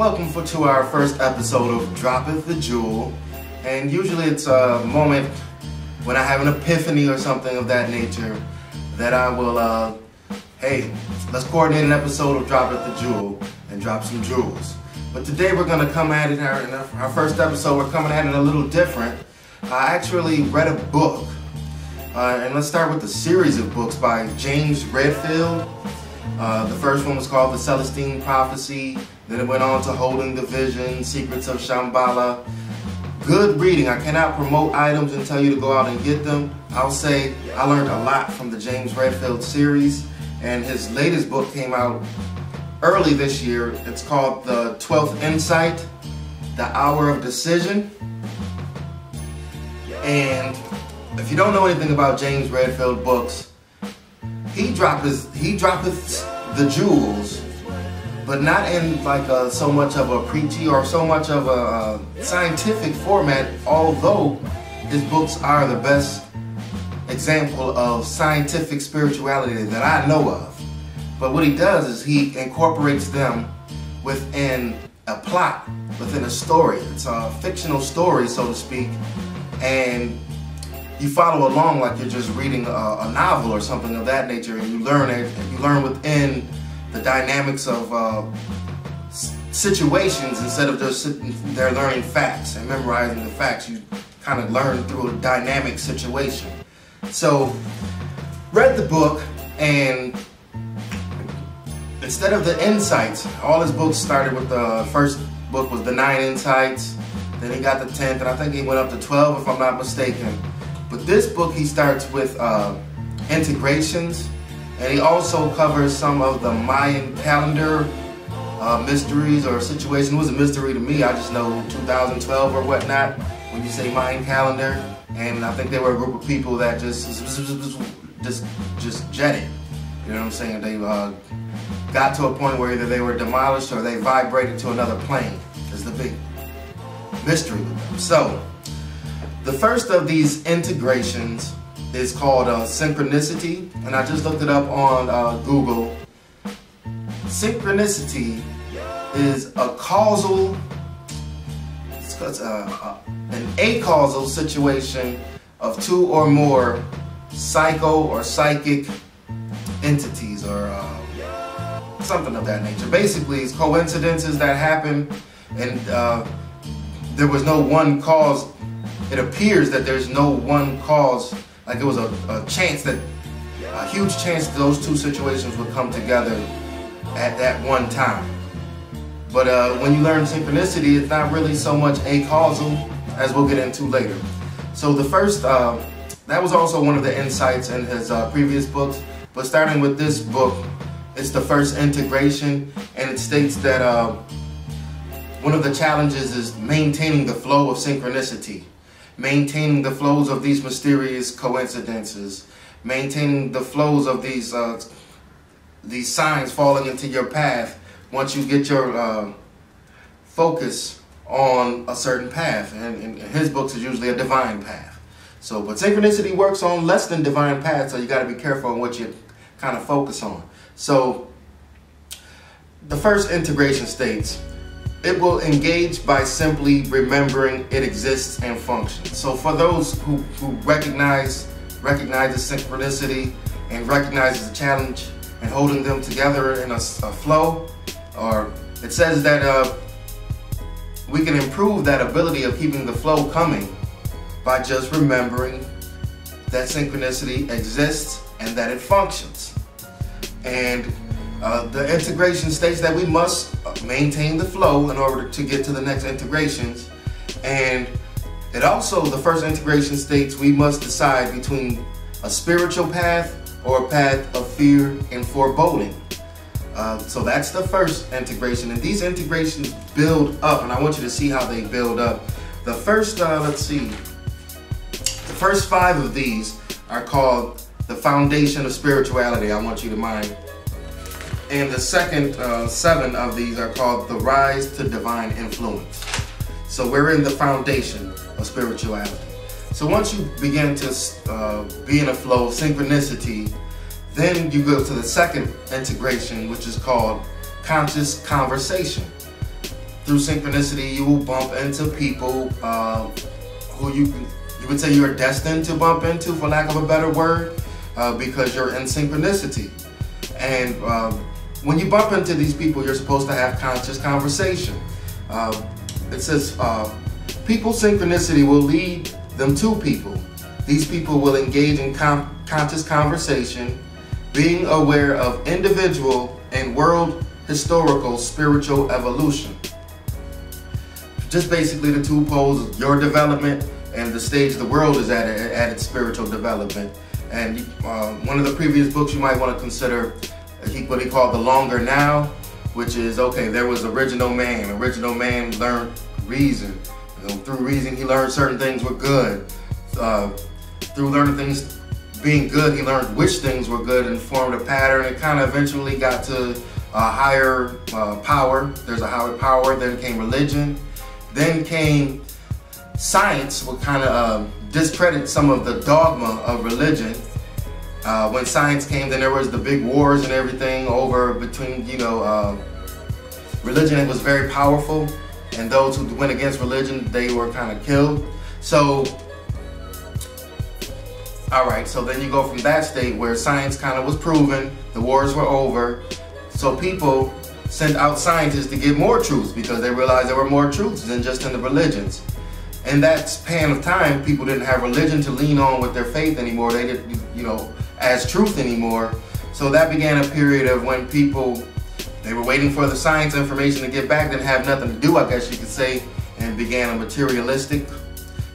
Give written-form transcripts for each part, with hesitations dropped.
Welcome to our first episode of Droppeth the Jewel, and usually it's a moment when I have an epiphany or something of that nature that I will, hey, let's coordinate an episode of Droppeth the Jewel and drop some jewels. But today we're going to come at it, in our first episode, we're coming at it a little different. I actually read a book, and let's start with the series of books by James Redfield. The first one was called The Celestine Prophecy. Then it went on to Holding the Vision, Secrets of Shambhala. Good reading. I cannot promote items and tell you to go out and get them. I'll say I learned a lot from the James Redfield series, and his latest book came out early this year. It's called the 12th Insight, The Hour of Decision. And if you don't know anything about James Redfield books, he droppeth the jewels, but not in like so much of a preachy or so much of a scientific format, although his books are the best example of scientific spirituality that I know of. But what he does is he incorporates them within a plot, within a story. It's a fictional story, so to speak, and you follow along like you're just reading a novel or something of that nature, and you learn within the dynamics of situations instead of just sitting there learning facts and memorizing the facts. You kind of learn through a dynamic situation. So, read the book, and instead of the insights, all his books started with the first book was the 9 Insights, then he got the 10th, and I think he went up to 12 if I'm not mistaken. But this book, he starts with integrations, and he also covers some of the Mayan calendar mysteries or situations. It was a mystery to me. I just know 2012 or whatnot when you say Mayan calendar, and I think they were a group of people that just jetted. You know what I'm saying? They got to a point where either they were demolished or they vibrated to another plane. Is the big mystery with them. So, the first of these integrations is called synchronicity, and I just looked it up on Google. Synchronicity is a causal, an acausal situation of two or more psycho or psychic entities or something of that nature. Basically, it's coincidences that happen, and there was no one cause. It appears that there's no one cause, like it was a chance that, a huge chance that those two situations would come together at that one time. But when you learn synchronicity, it's not really so much acausal, as we'll get into later. So the first, that was also one of the insights in his previous books, but starting with this book, it's the first integration, and it states that one of the challenges is maintaining the flow of synchronicity. Maintaining the flows of these mysterious coincidences, maintaining the flows of these signs falling into your path once you get your focus on a certain path. And in his books is usually a divine path. So, but synchronicity works on less than divine paths, so you got to be careful on what you kind of focus on. So, the first integration states, it will engage by simply remembering it exists and functions. So for those who recognize the synchronicity and recognize the challenge and holding them together in a flow, or it says that we can improve that ability of keeping the flow coming by just remembering that synchronicity exists and that it functions. And the integration states that we must maintain the flow in order to get to the next integrations. And it also, the first integration states we must decide between a spiritual path or a path of fear and foreboding. So that's the first integration. And these integrations build up, and I want you to see how they build up. The first, let's see, the first 5 of these are called the foundation of spirituality. I want you to mind. And the second 7 of these are called the rise to divine influence. So we're in the foundation of spirituality. So once you begin to be in a flow of synchronicity, then you go to the second integration, which is called conscious conversation. through synchronicity, you will bump into people who you would say you're destined to bump into, for lack of a better word, because you're in synchronicity. And when you bump into these people, you're supposed to have conscious conversation. It says, people's synchronicity will lead them to people. These people will engage in conscious conversation, being aware of individual and world historical spiritual evolution. Just basically the two poles of your development and the stage the world is at its spiritual development. And one of the previous books you might want to consider, what he called The Longer Now, which is, okay, there was original man. Original man learned reason. Through reason, he learned certain things were good. Through learning things being good, he learned which things were good and formed a pattern. It kind of eventually got to a higher power. There's a higher power. Then came religion. Then came science, would kind of discredit some of the dogma of religion. When science came, then there was the big wars and everything over between, religion was very powerful, and those who went against religion, they were kind of killed. So, all right, so then you go from that state where science kind of was proven, the wars were over, so people sent out scientists to get more truths because they realized there were more truths than just in the religions. In that span of time, people didn't have religion to lean on with their faith anymore. They didn't, as truth anymore. So that began a period of when people, they were waiting for the science information to get back, didn't have nothing to do, I guess you could say, and began a materialistic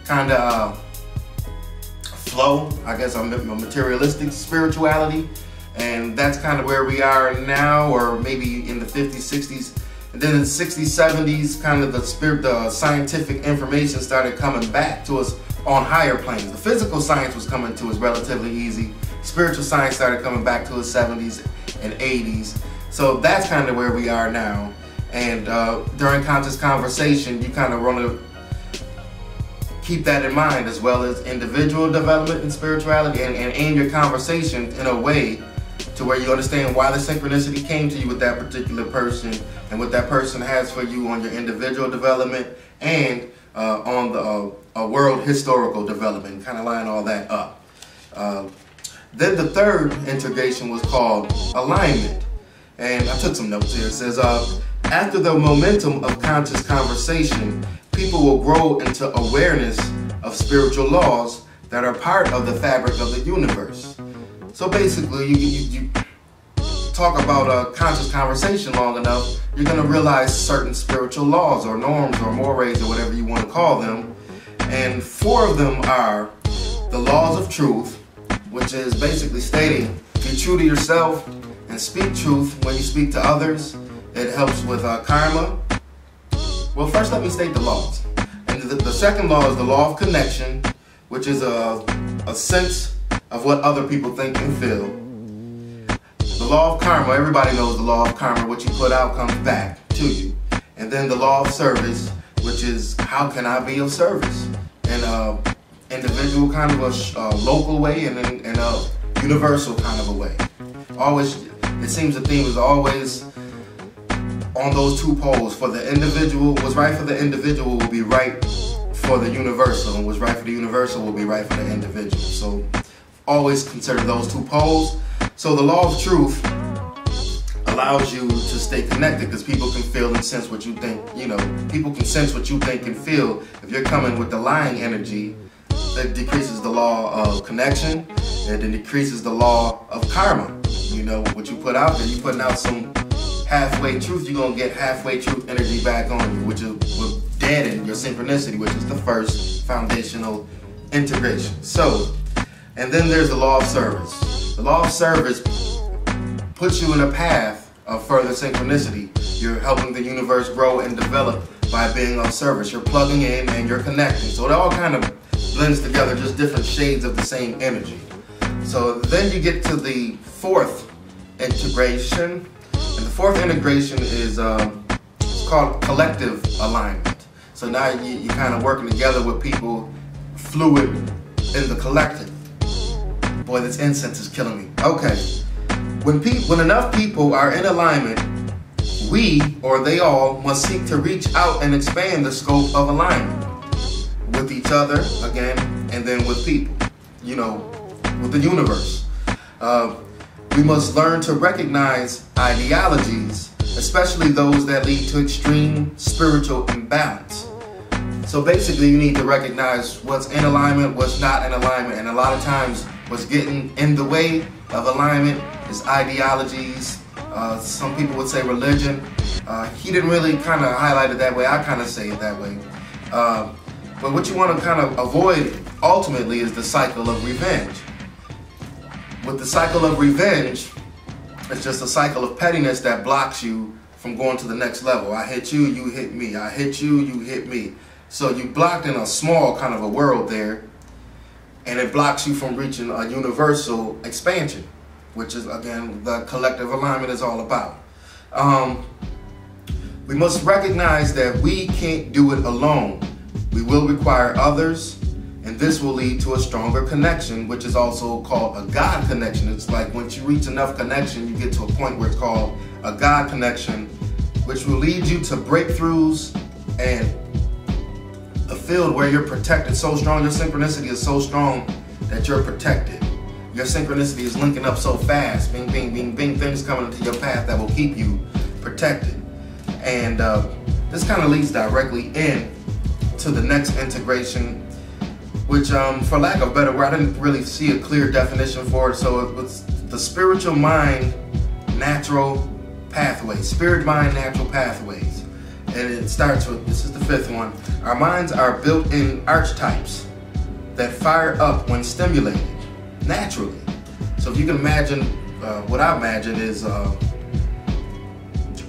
kind of flow, I guess, a materialistic spirituality. And that's kind of where we are now, or maybe in the 50s, 60s. And then in the 60s, 70s, kind of the scientific information started coming back to us on higher planes. The physical science was coming to us relatively easy. Spiritual science started coming back to us 70s and 80s. So that's kind of where we are now. And during conscious conversation, you kind of want to keep that in mind, as well as individual development and spirituality, and aim your conversation in a way to where you understand why the synchronicity came to you with that particular person and what that person has for you on your individual development and on the world historical development, kind of line all that up. Then the third integration was called alignment. And I took some notes here. It says, after the momentum of conscious conversation, people will grow into awareness of spiritual laws that are part of the fabric of the universe. So basically, you talk about a conscious conversation long enough, you're going to realize certain spiritual laws or norms or mores or whatever you want to call them. And 4 of them are the laws of truth, which is basically stating, be true to yourself and speak truth when you speak to others. It helps with karma. Well, first let me state the laws. And the second law is the law of connection, which is a sense of what other people think and feel. The law of karma, everybody knows the law of karma, what you put out comes back to you. And then the law of service, which is how can I be of service? In an individual kind of a local way and in a universal kind of a way. Always, it seems the theme is always on those 2 poles. For the individual, what's right for the individual will be right for the universal, and what's right for the universal will be right for the individual. So always consider those 2 poles. So the law of truth allows you to stay connected because people can feel and sense what you think, people can sense what you think and feel. If you're coming with the lying energy, that decreases the law of connection, and it decreases the law of karma. What you put out there, you're putting out some halfway truth, you're going to get halfway truth energy back on you, which will deaden your synchronicity, which is the first foundational integration. So, and then there's the law of service. The law of service puts you in a path of further synchronicity. You're helping the universe grow and develop by being of service. You're plugging in and you're connecting. So it all kind of blends together, just different shades of the same energy. So then you get to the 4th integration. And the 4th integration is it's called collective alignment. So now you're kind of working together with people fluid in the collective. Boy, this incense is killing me. Okay. When enough people are in alignment we, or they all, must seek to reach out and expand the scope of alignment with each other, again, and then with people, you know, with the universe. We must learn to recognize ideologies, especially those that lead to extreme spiritual imbalance. So basically, you need to recognize what's in alignment, what's not in alignment, and a lot of times what's getting in the way of alignment is ideologies. Some people would say religion. He didn't really kind of highlight it that way. I kind of say it that way. But what you want to kind of avoid ultimately is the cycle of revenge. With the cycle of revenge, it's just a cycle of pettiness that blocks you from going to the next level. I hit you, you hit me. I hit you, you hit me. So you blocked in a small kind of a world there, and it blocks you from reaching a universal expansion, which is, again, the collective alignment is all about. We must recognize that we can't do it alone. We will require others, and this will lead to a stronger connection, which is also called a God connection. It's like once you reach enough connection, you get to a point where it's called a God connection, which will lead you to breakthroughs and a field where you're protected so strong. Your synchronicity is so strong that you're protected. Your synchronicity is linking up so fast, bing, bing, bing, bing, things coming into your path that will keep you protected. And this kind of leads directly in to the next integration, which for lack of a better word, I didn't really see a clear definition for it. So it was the spiritual mind natural pathways, spirit mind natural pathways. And it starts with, this is the fifth one. Our minds are built in archetypes that fire up when stimulated naturally. So if you can imagine, what I imagine is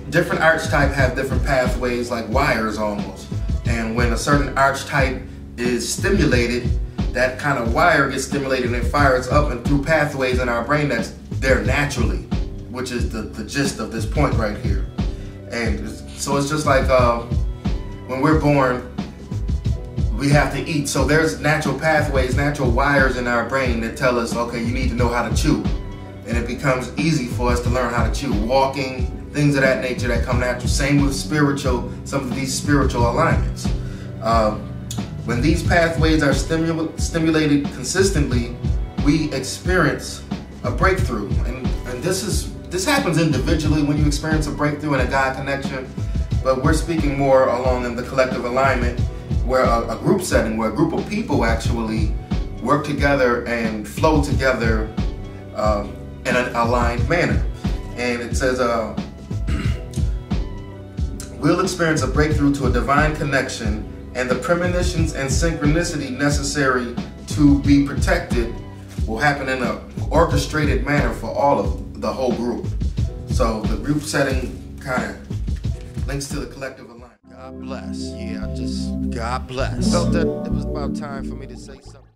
different archetypes have different pathways, like wires almost. And when a certain archetype is stimulated, that kind of wire gets stimulated and it fires up and through pathways in our brain that's there naturally, which is the gist of this point right here. And so it's just like when we're born, we have to eat. So there's natural pathways, natural wires in our brain that tell us, okay, you need to know how to chew. And it becomes easy for us to learn how to chew. Walking, things of that nature that come natural. Same with spiritual, some of these spiritual alignments. When these pathways are stimulated consistently, we experience a breakthrough. And this happens individually when you experience a breakthrough and a God connection, but we're speaking more along in the collective alignment, where a group setting, where a group of people actually work together and flow together in an aligned manner. And it says, we'll experience a breakthrough to a divine connection, and the premonitions and synchronicity necessary to be protected will happen in an orchestrated manner for all of the whole group. So the group setting kind of links to the collective alignment. God bless. Yeah, God bless. Felt that it was about time for me to say something.